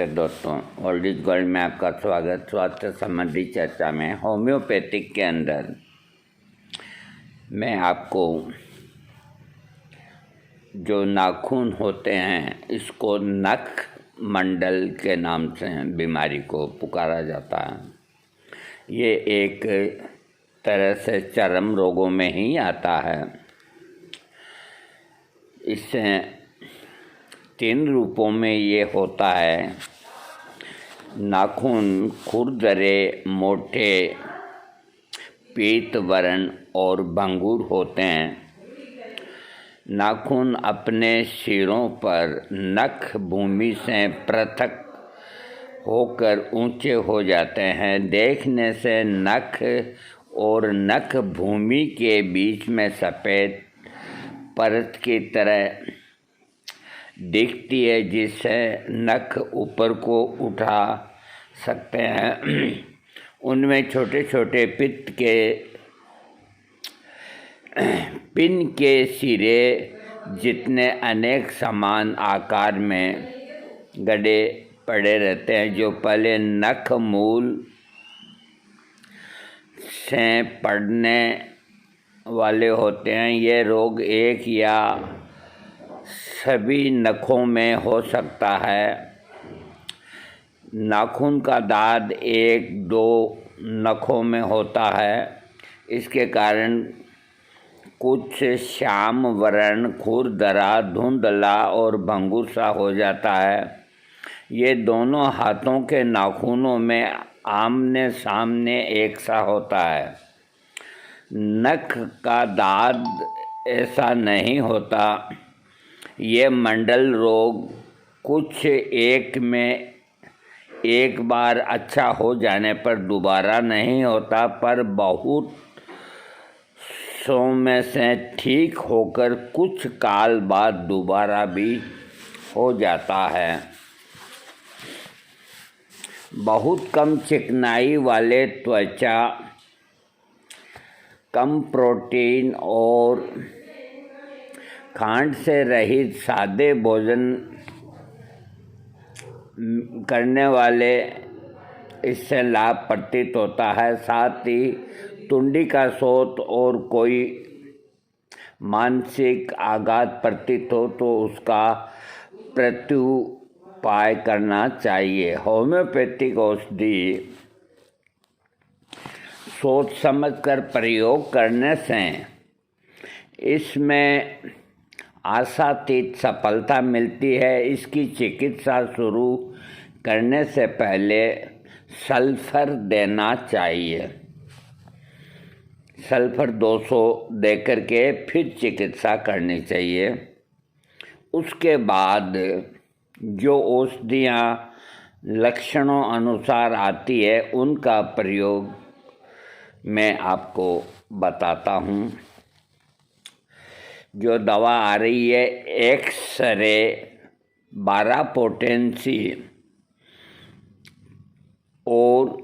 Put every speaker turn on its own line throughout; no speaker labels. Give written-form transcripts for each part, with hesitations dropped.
नमस्ते दोस्तों, old is gold में आपका स्वागत। स्वास्थ्य संबंधी चर्चा में होम्योपैथिक के अंदर मैं आपको जो नाखून होते हैं इसको नख मंडल के नाम से बीमारी को पुकारा जाता है। ये एक तरह से चर्म रोगों में ही आता है। इससे 3 रूपों में ये होता है। नाखून खुरदरे, मोटे, पीत वर्ण और भंगुर होते हैं। नाखून अपने सिरों पर नख भूमि से पृथक होकर ऊंचे हो जाते हैं। देखने से नख और नख भूमि के बीच में सफ़ेद परत की तरह दिखती है, जिससे नख ऊपर को उठा सकते हैं। उनमें छोटे छोटे पिन के सिरे जितने अनेक समान आकार में गड़े पड़े रहते हैं, जो पहले नख मूल से पड़ने वाले होते हैं। ये रोग एक या सभी नखों में हो सकता है। नाखून का दांत 1-2 नखों में होता है। इसके कारण कुछ श्याम वर्ण, खुरदरा, धुंधला और भंगुर सा हो जाता है। ये दोनों हाथों के नाखूनों में आमने सामने एक सा होता है। नख का दांत ऐसा नहीं होता। ये मंडल रोग कुछ एक में एक बार अच्छा हो जाने पर दोबारा नहीं होता, पर बहुत सौ में से ठीक होकर कुछ काल बाद दोबारा भी हो जाता है। बहुत कम चिकनाई वाले त्वचा, कम प्रोटीन और खांड से रहित सादे भोजन करने वाले इससे लाभ प्रतीत होता है। साथ ही तुंडी का शोथ और कोई मानसिक आघात प्रतीत हो तो उसका प्रत्युपाय करना चाहिए। होम्योपैथिक औषधि सोच समझकर प्रयोग करने से इसमें आशातीत सफलता मिलती है। इसकी चिकित्सा शुरू करने से पहले सल्फर देना चाहिए। सल्फर 200 देकर के फिर चिकित्सा करनी चाहिए। उसके बाद जो औषधियाँ लक्षणों अनुसार आती है उनका प्रयोग मैं आपको बताता हूँ। जो दवा आ रही है एक्स-रे 12 पोटेंसी और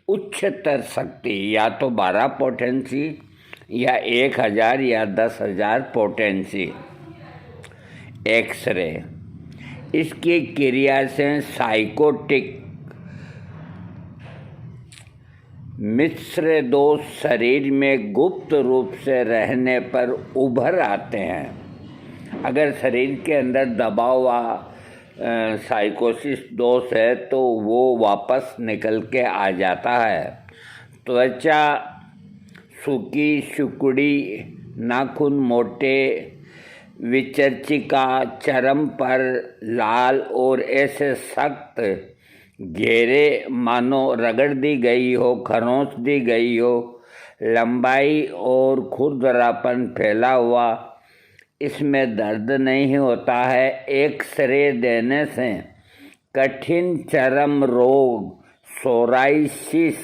उच्चतर शक्ति, या तो 12 पोटेंसी या 1000 या 10,000 पोटेंसी एक्स-रे। इसकी क्रिया से साइकोटिक मिश्र दोष शरीर में गुप्त रूप से रहने पर उभर आते हैं। अगर शरीर के अंदर दबा हुआ साइकोसिस दोष है तो वो वापस निकल के आ जाता है। त्वचा सूखी, सिकुड़ी, नाखून मोटे, विचर्चिका, चर्म पर लाल और ऐसे सख्त घेरे मानो रगड़ दी गई हो, खरोंच दी गई हो, लंबाई और खुरदरापन फैला हुआ। इसमें दर्द नहीं होता है। एक्स-रे देने से कठिन चर्म रोग सोराइसिस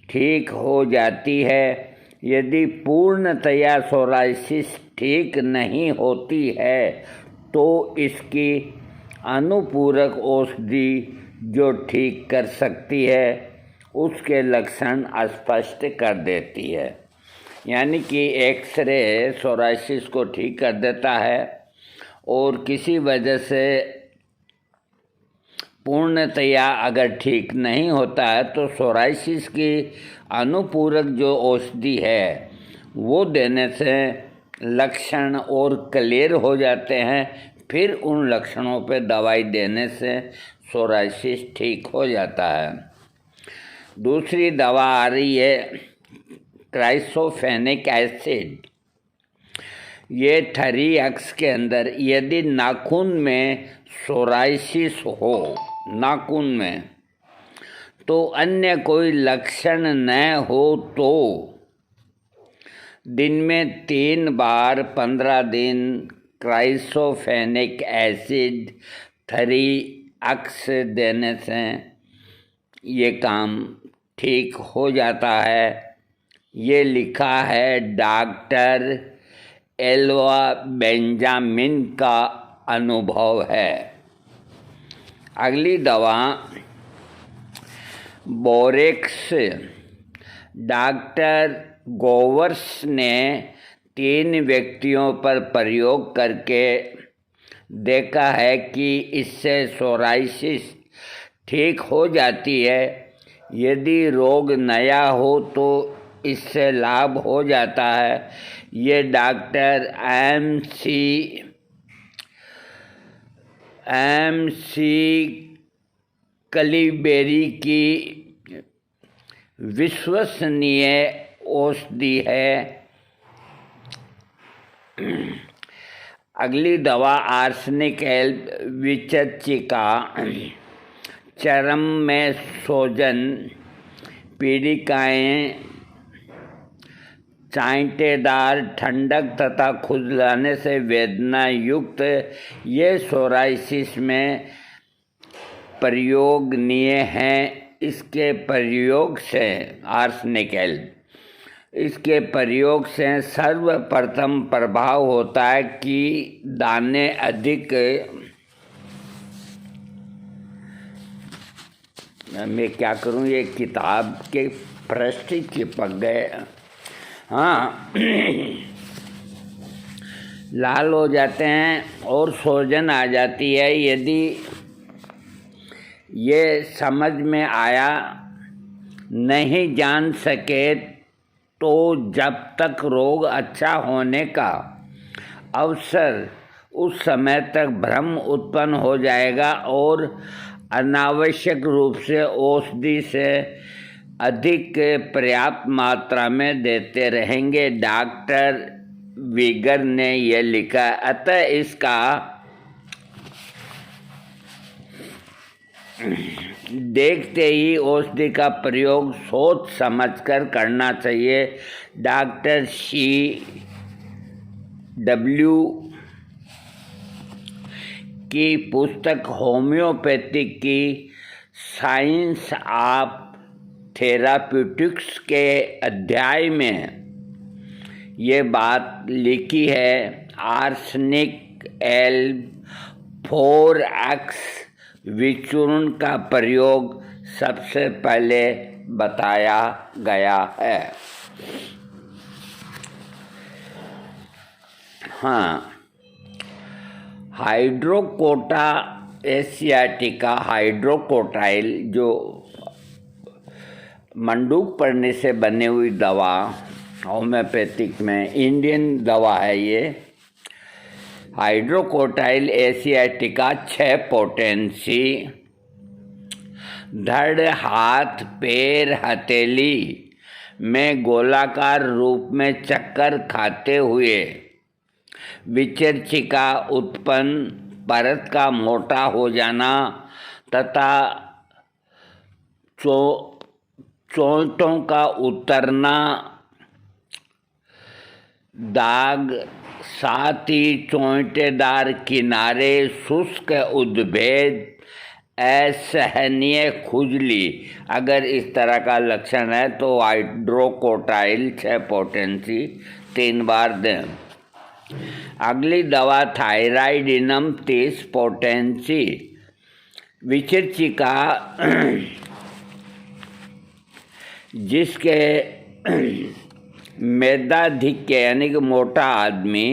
ठीक हो जाती है। यदि पूर्णतया सोराइसिस ठीक नहीं होती है तो इसकी अनुपूरक औषधि जो ठीक कर सकती है उसके लक्षण स्पष्ट कर देती है। यानी कि एक्स-रे सोराइसिस को ठीक कर देता है और किसी वजह से पूर्णतया अगर ठीक नहीं होता है तो सोराइसिस की अनुपूरक जो औषधि है वो देने से लक्षण और क्लियर हो जाते हैं। फिर उन लक्षणों पे दवाई देने से सोराइसिस ठीक हो जाता है। दूसरी दवा आ रही है क्राइसोफेनिक एसिड। ये थरीएक्स के अंदर यदि नाखून में सोराइसिस हो नाखून में तो अन्य कोई लक्षण न हो तो दिन में 3 बार 15 दिन क्राइसोफेनिक एसिड थरीएक्स देने से ये काम ठीक हो जाता है। ये लिखा है डॉक्टर एल्वा बेंजामिन का अनुभव है। अगली दवा बोरेक्स। डॉक्टर गोवर्स ने 3 व्यक्तियों पर प्रयोग करके देखा है कि इससे सोराइसिस ठीक हो जाती है। यदि रोग नया हो तो इससे लाभ हो जाता है। ये डॉक्टर एम.सी. कलीबेरी की विश्वसनीय औषधि है। अगली दवा आर्सेनिक विचचिका। चर्म में सूजन, पीड़िकाएँ, चांटेदार ठंडक तथा खुजलाने से वेदना युक्त ये सोराइसिस में प्रयोगनीय हैं। इसके प्रयोग से इसके प्रयोग से सर्वप्रथम प्रभाव होता है कि दाने अधिक मैं क्या करूं, ये किताब के पृष्ठ चिपक गए। हाँ लाल हो जाते हैं और सूजन आ जाती है। यदि ये समझ में आया नहीं जान सके तो जब तक रोग अच्छा होने का अवसर उस समय तक भ्रम उत्पन्न हो जाएगा और अनावश्यक रूप से औषधि से अधिक पर्याप्त मात्रा में देते रहेंगे। डॉक्टर वीगर ने यह लिखा। अतः इसका देखते ही औषधि का प्रयोग सोच समझकर करना चाहिए। Doctor C.W. की पुस्तक होम्योपैथिक की साइंस ऑफ थेराप्यूटिक्स के अध्याय में ये बात लिखी है। आर्सेनिक L4X विचूर्ण का प्रयोग सबसे पहले बताया गया है। हाँ, हाइड्रोकोटा एशियाटिका हाइड्रोकोटाइल जो मंडूक पड़ने से बनी हुई दवा होम्योपैथिक में इंडियन दवा है। ये हाइड्रोकोटाइल एशियाटिका 6 पोटेंसी धड़, हाथ, पैर, हथेली में गोलाकार रूप में चक्कर खाते हुए विचर्चिका उत्पन्न, परत का मोटा हो जाना तथा चोटों का उतरना, दाग, साथ ही चोंटेदार किनारे, शुष्क उद्भेद, असहनीय खुजली। अगर इस तरह का लक्षण है तो हाइड्रोकोटाइल 6 पोटेंसी 3 बार दें। अगली दवा थायराइडिनम 30 पोटेंसी विचर्चिका जिसके मेदाधिक्य यानी कि मोटा आदमी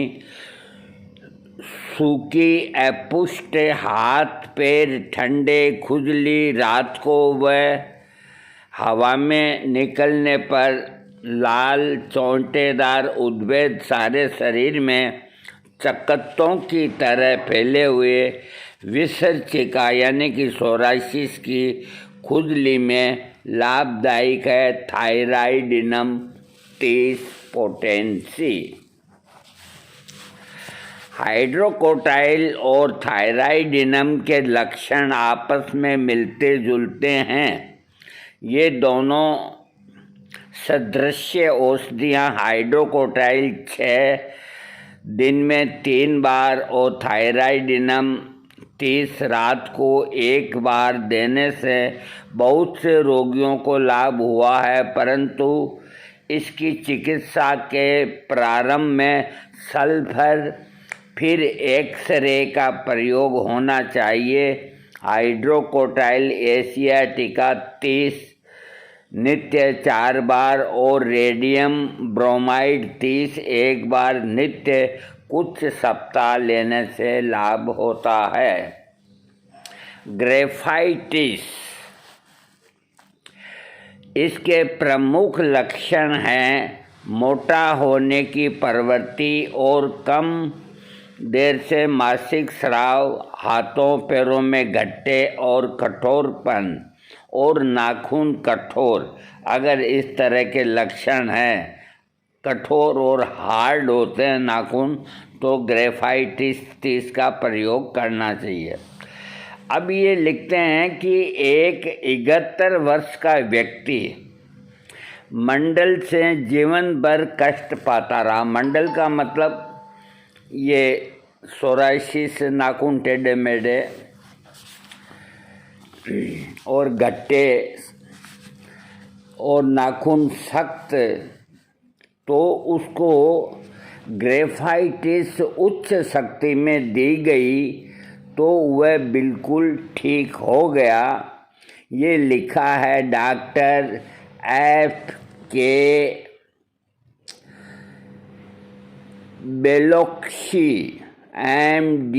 सूखी अपुष्ट, हाथ पैर ठंडे, खुजली, रात को वह हवा में निकलने पर लाल चोंटेदार उद्भिद सारे शरीर में चकत्तों की तरह फैले हुए विसर्जिका यानी कि सोराइसिस की खुजली में लाभदायक है। Thyroidinum 30 potency. हाइड्रोकोटाइल और थायराइडिनम के लक्षण आपस में मिलते जुलते हैं। ये दोनों सदृश्य औषधियाँ हाइड्रोकोटाइल 6 दिन में 3 बार और थायराइडिनम 30 रात को 1 बार देने से बहुत से रोगियों को लाभ हुआ है, परंतु इसकी चिकित्सा के प्रारंभ में सल्फर फिर एक्सरे का प्रयोग होना चाहिए। हाइड्रोकोटाइल एशियाटिका 30 नित्य 4 बार और रेडियम ब्रोमाइड 30 1 बार नित्य कुछ सप्ताह लेने से लाभ होता है। ग्रेफाइटिस, इसके प्रमुख लक्षण हैं मोटा होने की प्रवृत्ति और कम देर से मासिक स्राव, हाथों पैरों में गट्टे और कठोरपन और नाखून कठोर। अगर इस तरह के लक्षण हैं, कठोर और हार्ड होते हैं नाखून, तो ग्रेफाइटिस 30 का प्रयोग करना चाहिए। अब ये लिखते हैं कि एक 71 वर्ष का व्यक्ति मंडल से जीवन भर कष्ट पाता रहा। मंडल का मतलब ये सोराइसिस, नाखून टेढ़े मेढ़े और गट्टे और नाखून सख्त, तो उसको ग्रेफाइटिस उच्च शक्ति में दी गई तो वह बिल्कुल ठीक हो गया। ये लिखा है doctor F.K. बेलोक्सी MD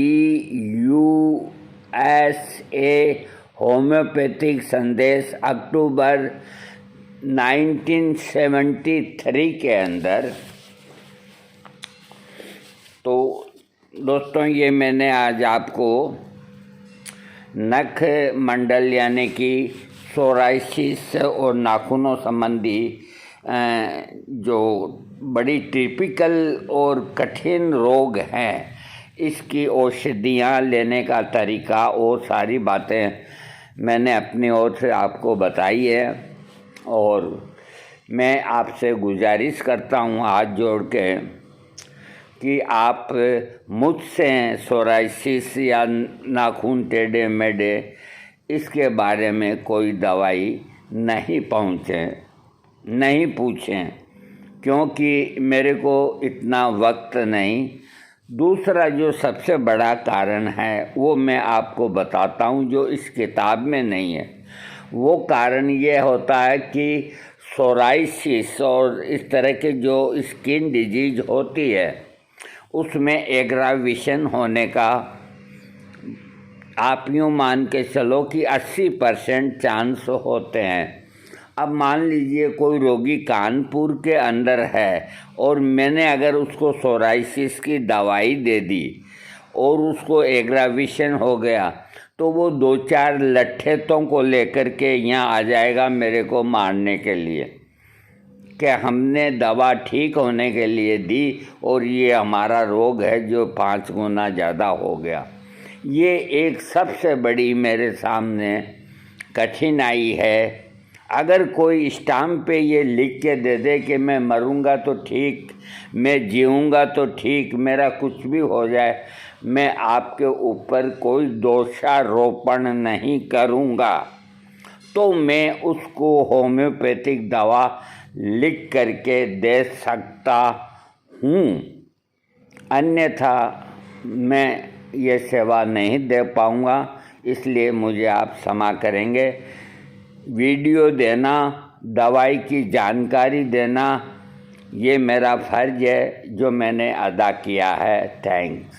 USA, homeopathic संदेश अक्टूबर 1973 के अंदर। तो दोस्तों, ये मैंने आज आपको नख मंडल यानी कि सोराइसिस और नाखूनों संबंधी जो बड़ी टिपिकल और कठिन रोग हैं, इसकी औषधियाँ लेने का तरीका और सारी बातें मैंने अपनी ओर से आपको बताई है। और मैं आपसे गुजारिश करता हूँ हाथ जोड़ के कि आप मुझसे सोराइसिस या नाखून टेढ़े मेढ़े इसके बारे में कोई दवाई नहीं पूछें, क्योंकि मेरे को इतना वक्त नहीं। दूसरा जो सबसे बड़ा कारण है वो मैं आपको बताता हूँ, जो इस किताब में नहीं है। वो कारण ये होता है कि सोराइसिस और इस तरह के जो स्किन डिजीज होती है उसमें एग्रावेशन होने का आप यूँ मान के चलो कि 80% चांस होते हैं। अब मान लीजिए कोई रोगी कानपुर के अंदर है और मैंने अगर उसको सोराइसिस की दवाई दे दी और उसको एग्रावेशन हो गया, तो वो 2-4 लट्ठेतों को लेकर के यहाँ आ जाएगा मेरे को मारने के लिए कि हमने दवा ठीक होने के लिए दी और ये हमारा रोग है जो 5 गुना ज़्यादा हो गया। ये एक सबसे बड़ी मेरे सामने कठिनाई है। अगर कोई स्टाम्प पे ये लिख के दे दे कि मैं मरूंगा तो ठीक, मैं जीऊँगा तो ठीक, मेरा कुछ भी हो जाए, मैं आपके ऊपर कोई दोषारोपण नहीं करूँगा, तो मैं उसको होम्योपैथिक दवा लिख करके दे सकता हूँ। अन्यथा मैं ये सेवा नहीं दे पाऊँगा, इसलिए मुझे आप क्षमा करेंगे। वीडियो देना, दवाई की जानकारी देना, ये मेरा फ़र्ज़ है जो मैंने अदा किया है। थैंक्स।